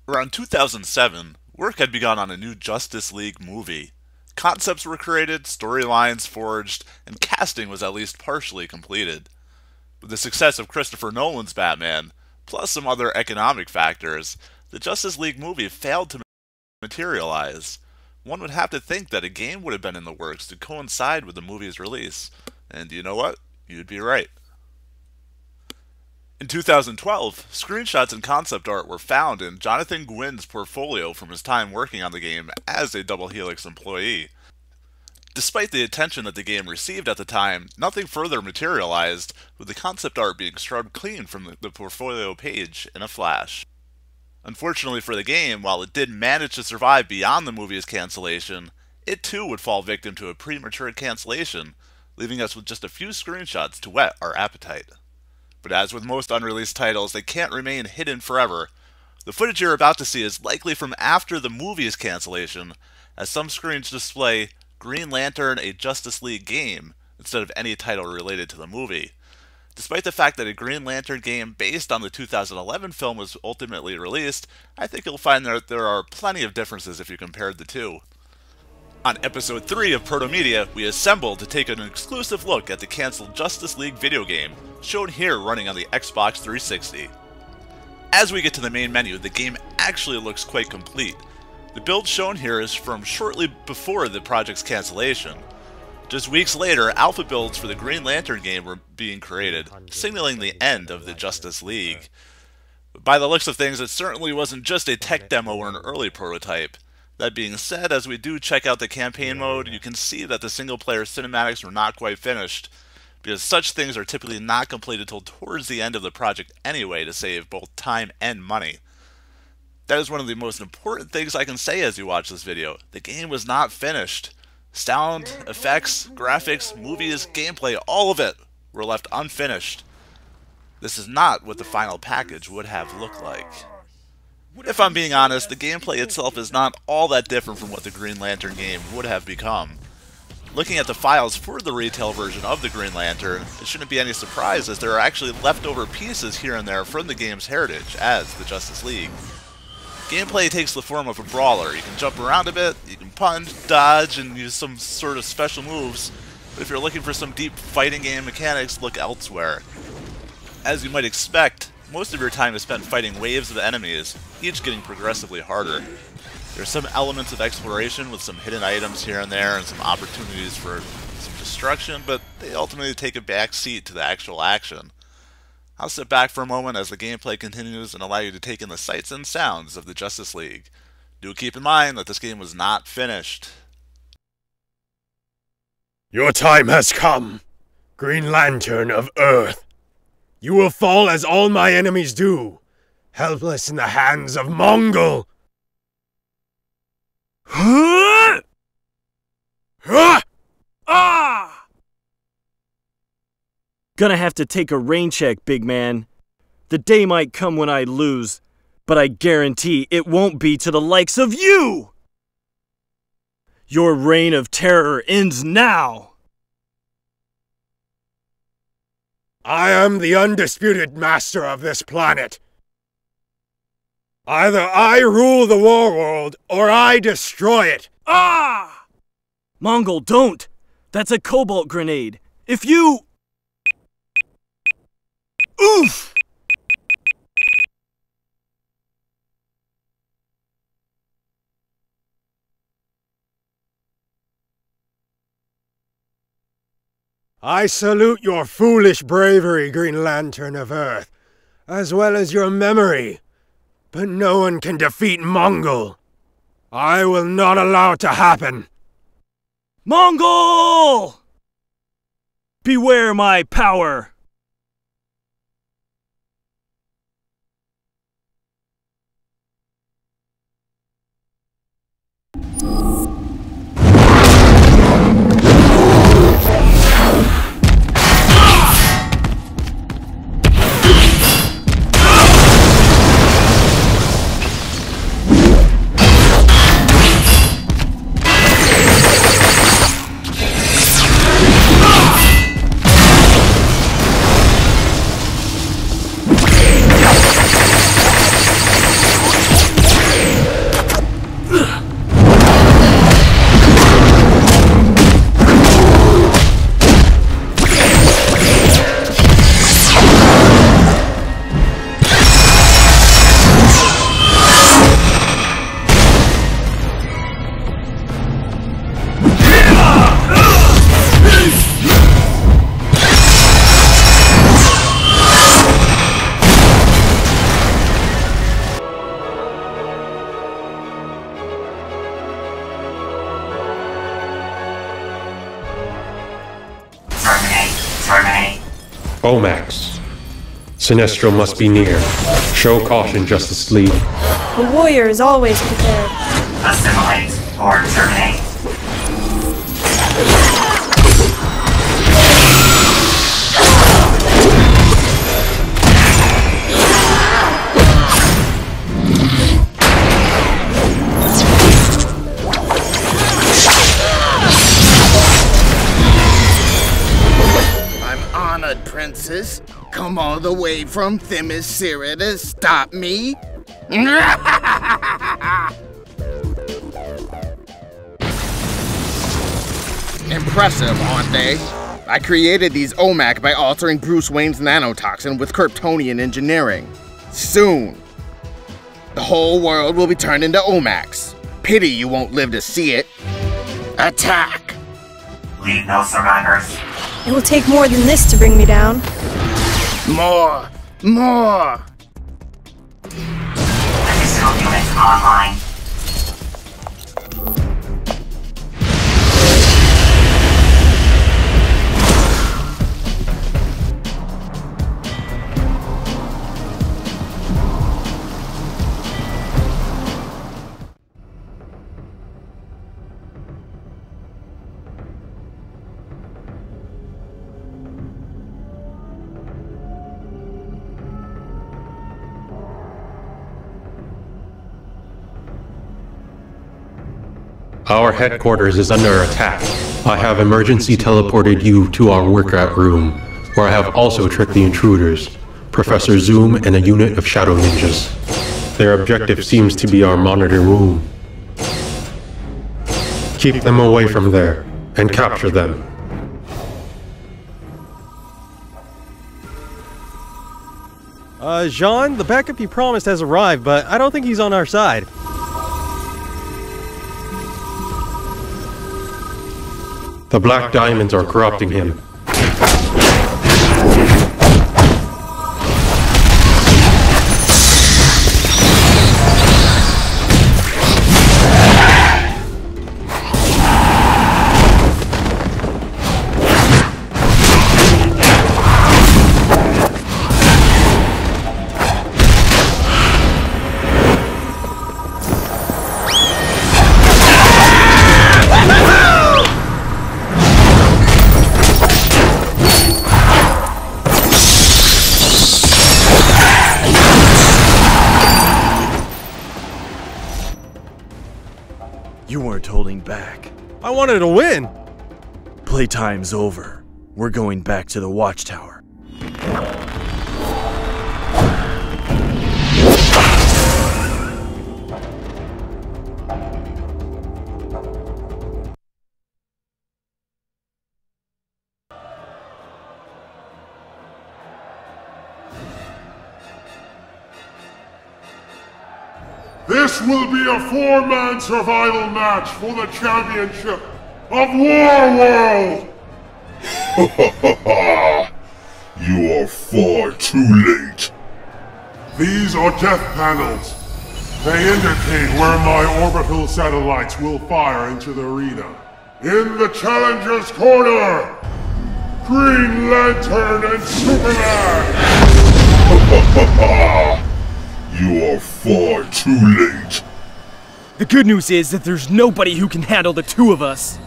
Around 2007, work had begun on a new Justice League movie. Concepts were created, storylines forged, and casting was at least partially completed. With the success of Christopher Nolan's Batman, plus some other economic factors, the Justice League movie failed to materialize. One would have to think that a game would have been in the works to coincide with the movie's release. And you know what? You'd be right. In 2012, screenshots and concept art were found in Jonathan Gwynn's portfolio from his time working on the game as a Double Helix employee. Despite the attention that the game received at the time, nothing further materialized, with the concept art being scrubbed clean from the portfolio page in a flash. Unfortunately for the game, while it did manage to survive beyond the movie's cancellation, it too would fall victim to a premature cancellation, leaving us with just a few screenshots to whet our appetite. But as with most unreleased titles, they can't remain hidden forever. The footage you're about to see is likely from after the movie's cancellation, as some screens display Green Lantern, a Justice League game, instead of any title related to the movie. Despite the fact that a Green Lantern game based on the 2011 film was ultimately released, I think you'll find that there are plenty of differences if you compared the two. On episode 3 of ProtoMedia, we assembled to take an exclusive look at the cancelled Justice League video game, shown here running on the Xbox 360. As we get to the main menu, the game actually looks quite complete. The build shown here is from shortly before the project's cancellation. Just weeks later, alpha builds for the Green Lantern game were being created, signaling the end of the Justice League. But by the looks of things, it certainly wasn't just a tech demo or an early prototype. That being said, as we do check out the campaign mode, you can see that the single-player cinematics were not quite finished, because such things are typically not completed until towards the end of the project anyway to save both time and money. That is one of the most important things I can say as you watch this video. The game was not finished. Sound, effects, graphics, movies, gameplay, all of it were left unfinished. This is not what the final package would have looked like. If I'm being honest, the gameplay itself is not all that different from what the Green Lantern game would have become. Looking at the files for the retail version of the Green Lantern, it shouldn't be any surprise as there are actually leftover pieces here and there from the game's heritage as the Justice League. Gameplay takes the form of a brawler. You can jump around a bit, you can punch, dodge, and use some sort of special moves, but if you're looking for some deep fighting game mechanics, look elsewhere. As you might expect, most of your time is spent fighting waves of enemies, each getting progressively harder. There's some elements of exploration with some hidden items here and there and some opportunities for some destruction, but they ultimately take a back seat to the actual action. I'll sit back for a moment as the gameplay continues and allow you to take in the sights and sounds of the Justice League. Do keep in mind that this game was not finished. Your time has come, Green Lantern of Earth. You will fall as all my enemies do, helpless in the hands of Mongol. Gonna have to take a rain check, big man. The day might come when I lose, but I guarantee it won't be to the likes of you! Your reign of terror ends now! I am the undisputed master of this planet. Either I rule the war world, or I destroy it! Ah! Mongol, don't! That's a cobalt grenade. If you... Oof! I salute your foolish bravery, Green Lantern of Earth, as well as your memory. But no one can defeat Mongol. I will not allow it to happen. Mongol! Beware my power! Omax. Sinestro must be near. Show caution, Justice League. A warrior is always prepared. Assimilate or terminate. Princess, come all the way from Themyscira to stop me? Impressive, aren't they? I created these OMAC by altering Bruce Wayne's nanotoxin with Kryptonian engineering. Soon, the whole world will be turned into OMACs. Pity you won't live to see it. Attack! Leave no survivors. It will take more than this to bring me down. More! More! Additional units online. Our headquarters is under attack. I have emergency teleported you to our workout room, where I have also tricked the intruders, Professor Zoom and a unit of shadow ninjas. Their objective seems to be our monitor room. Keep them away from there, and capture them. Jean, the backup you promised has arrived, but I don't think he's on our side. The Black Diamonds are corrupting him. You weren't holding back. I wanted to win! Playtime's over. We're going back to the Watchtower. This will be a four-man survival match for the championship of Warworld! You are far too late. These are death panels. They indicate where my orbital satellites will fire into the arena. In the challenger's corner, Green Lantern and Superman! You are far too late. The good news is that there's nobody who can handle the two of us.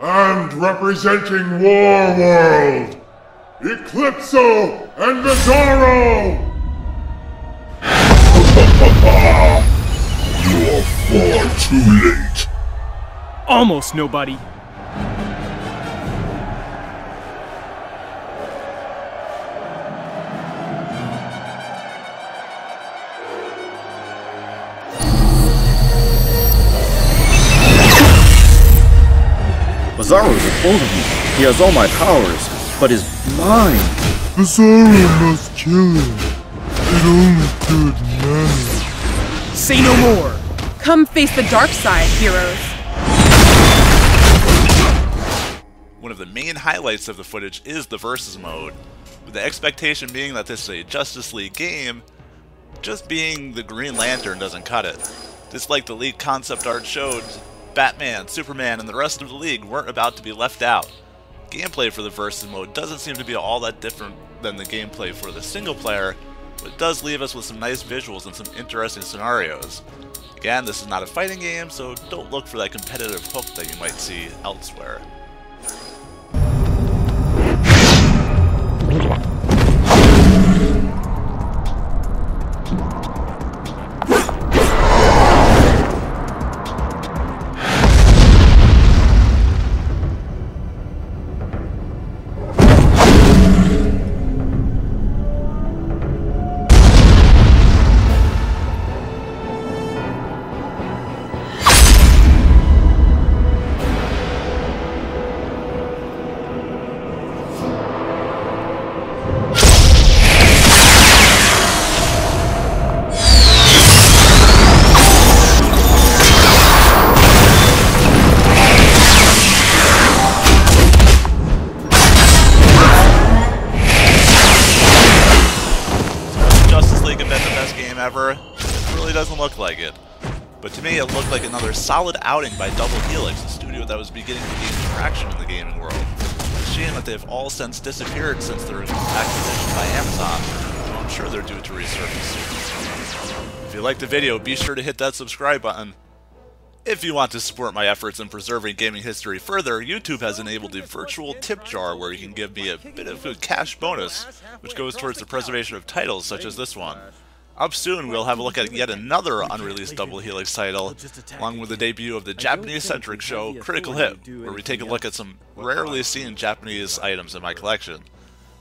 And representing Warworld, Eclipso and Bizarro! You are far too late. Almost nobody. Bizarro is a bold of me. He has all my powers, but is blind. Bizarro must kill him. It only could manage. Say no more. Come face the dark side, heroes. One of the main highlights of the footage is the versus mode, with the expectation being that this is a Justice League game. just being the Green Lantern doesn't cut it. Just like the leaked concept art showed, Batman, Superman, and the rest of the League weren't about to be left out. Gameplay for the Versus mode doesn't seem to be all that different than the gameplay for the single player, but it does leave us with some nice visuals and some interesting scenarios. Again, this is not a fighting game, so don't look for that competitive hook that you might see elsewhere. Ever, it really doesn't look like it. But to me, it looked like another solid outing by Double Helix, a studio that was beginning to gain traction in the gaming world. It's a shame that they've all since disappeared since their acquisition by Amazon, so I'm sure they're due to resurface soon. If you liked the video, be sure to hit that subscribe button. If you want to support my efforts in preserving gaming history further, YouTube has enabled a virtual tip jar where you can give me a bit of a cash bonus, which goes towards the preservation of titles such as this one. Up soon, we'll have a look at yet another unreleased Double Helix title, along with the debut of the Japanese-centric show Critical Hit, where we take a look at some rarely seen Japanese items in my collection.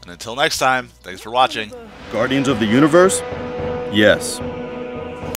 And until next time, thanks for watching. Guardians of the Universe? Yes.